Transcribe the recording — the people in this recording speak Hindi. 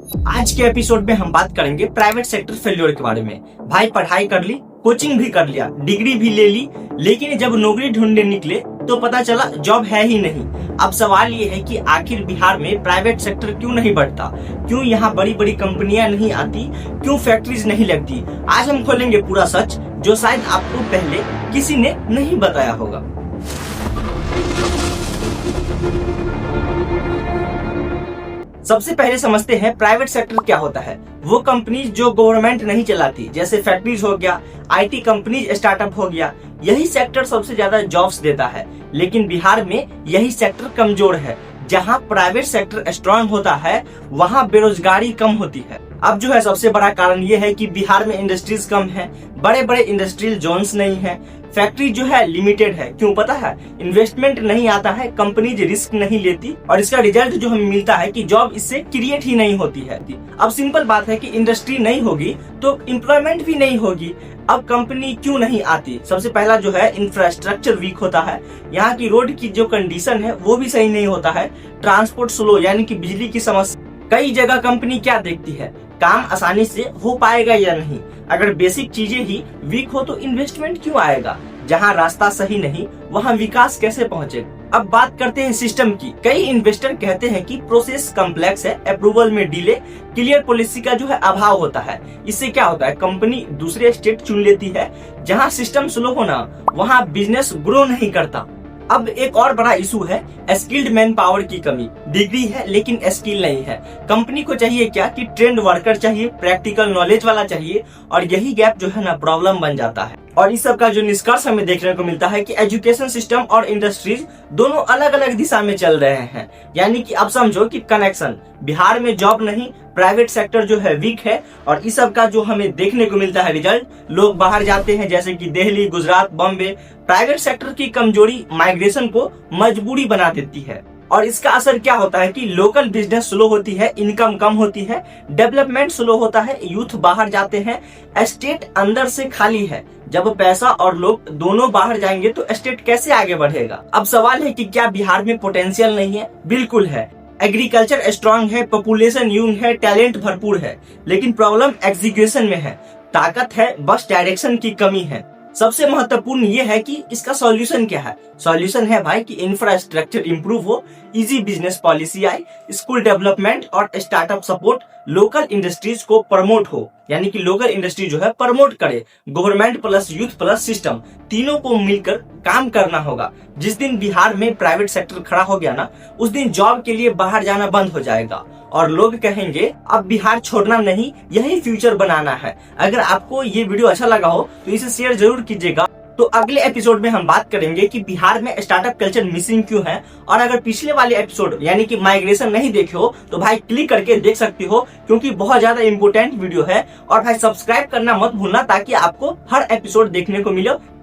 आज के एपिसोड में हम बात करेंगे प्राइवेट सेक्टर फेल्योर के बारे में। भाई पढ़ाई कर ली, कोचिंग भी कर लिया, डिग्री भी ले ली, लेकिन जब नौकरी ढूंढने निकले तो पता चला जॉब है ही नहीं। अब सवाल ये है कि आखिर बिहार में प्राइवेट सेक्टर क्यों नहीं बढ़ता, क्यों यहाँ बड़ी बड़ी कंपनियां नहीं आती, क्यों फैक्ट्रीज नहीं लगती। आज हम खोलेंगे पूरा सच जो शायद आपको पहले किसी ने नहीं बताया होगा। सबसे पहले समझते हैं प्राइवेट सेक्टर क्या होता है। वो कंपनीज जो गवर्नमेंट नहीं चलाती, जैसे फैक्ट्रीज हो गया, आईटी कंपनीज, स्टार्टअप हो गया, यही सेक्टर सबसे ज्यादा जॉब्स देता है। लेकिन बिहार में यही सेक्टर कमजोर है। जहां प्राइवेट सेक्टर स्ट्रांग होता है वहां बेरोजगारी कम होती है। अब जो है सबसे बड़ा कारण ये है कि बिहार में इंडस्ट्रीज कम है, बड़े बड़े इंडस्ट्रियल जोन्स नहीं है, फैक्ट्री जो है लिमिटेड है। क्यों पता है? इन्वेस्टमेंट नहीं आता है, कंपनीज रिस्क नहीं लेती और इसका रिजल्ट जो हमें मिलता है कि जॉब इससे क्रिएट ही नहीं होती है। अब सिंपल बात है कि इंडस्ट्री नहीं होगी तो एम्प्लॉयमेंट भी नहीं होगी। अब कंपनी क्यों नहीं आती? सबसे पहला जो है इंफ्रास्ट्रक्चर वीक होता है। यहाँ की रोड की जो कंडीशन है वो भी सही नहीं होता है। ट्रांसपोर्ट स्लो, यानी कि बिजली की समस्या। कई जगह कंपनी क्या देखती है, काम आसानी से हो पाएगा या नहीं। अगर बेसिक चीजें ही वीक हो तो इन्वेस्टमेंट क्यों आएगा? जहां रास्ता सही नहीं वहां विकास कैसे पहुंचेगा? अब बात करते हैं सिस्टम की। कई इन्वेस्टर कहते हैं कि प्रोसेस कॉम्प्लेक्स है, अप्रूवल में डिले, क्लियर पॉलिसी का जो है अभाव होता है। इससे क्या होता है, कंपनी दूसरे स्टेट चुन लेती है। जहां सिस्टम स्लो होना वहां बिजनेस ग्रो नहीं करता। अब एक और बड़ा इशू है स्किल्ड मैन पावर की कमी। डिग्री है लेकिन स्किल नहीं है। कंपनी को चाहिए क्या कि ट्रेंड वर्कर चाहिए, प्रैक्टिकल नॉलेज वाला चाहिए, और यही गैप जो है ना प्रॉब्लम बन जाता है। और इस सब का जो निष्कर्ष हमें देखने को मिलता है कि एजुकेशन सिस्टम और इंडस्ट्रीज दोनों अलग अलग दिशा में चल रहे हैं। यानी कि अब समझो कि कनेक्शन, बिहार में जॉब नहीं, प्राइवेट सेक्टर जो है वीक है, और इस सब का जो हमें देखने को मिलता है रिजल्ट, लोग बाहर जाते हैं जैसे कि दिल्ली, गुजरात, बॉम्बे। प्राइवेट सेक्टर की कमजोरी माइग्रेशन को मजबूरी बना देती है और इसका असर क्या होता है कि लोकल बिजनेस स्लो होती है, इनकम कम होती है, डेवलपमेंट स्लो होता है, यूथ बाहर जाते हैं, स्टेट अंदर से खाली है। जब पैसा और लोग दोनों बाहर जाएंगे तो स्टेट कैसे आगे बढ़ेगा? अब सवाल है कि क्या बिहार में पोटेंशियल नहीं है? बिल्कुल है। एग्रीकल्चर स्ट्रांग है, पॉपुलेशन यंग है, टैलेंट भरपूर है, लेकिन प्रॉब्लम एग्जीक्यूशन में है। ताकत है, बस डायरेक्शन की कमी है। सबसे महत्वपूर्ण ये है कि इसका सॉल्यूशन क्या है। सॉल्यूशन है भाई कि इंफ्रास्ट्रक्चर इंप्रूव हो, इजी बिजनेस पॉलिसी आए, स्कूल डेवलपमेंट और स्टार्टअप सपोर्ट, लोकल इंडस्ट्रीज को प्रमोट हो, यानी कि लोकल इंडस्ट्री जो है प्रमोट करे। Government plus youth plus system, तीनों को मिलकर काम करना होगा। जिस दिन बिहार में प्राइवेट सेक्टर खड़ा हो गया ना, उस दिन जॉब के लिए बाहर जाना बंद हो जाएगा और लोग कहेंगे अब बिहार छोड़ना नहीं, यही फ्यूचर बनाना है। अगर आपको ये वीडियो अच्छा लगा हो तो इसे शेयर जरूर कीजिएगा। तो अगले एपिसोड में हम बात करेंगे कि बिहार में स्टार्टअप कल्चर मिसिंग क्यों है। और अगर पिछले वाले एपिसोड यानी कि माइग्रेशन नहीं देखे हो तो भाई क्लिक करके देख सकते हो, क्योंकि बहुत ज्यादा इंपोर्टेंट वीडियो है। और भाई सब्सक्राइब करना मत भूलना ताकि आपको हर एपिसोड देखने को मिले।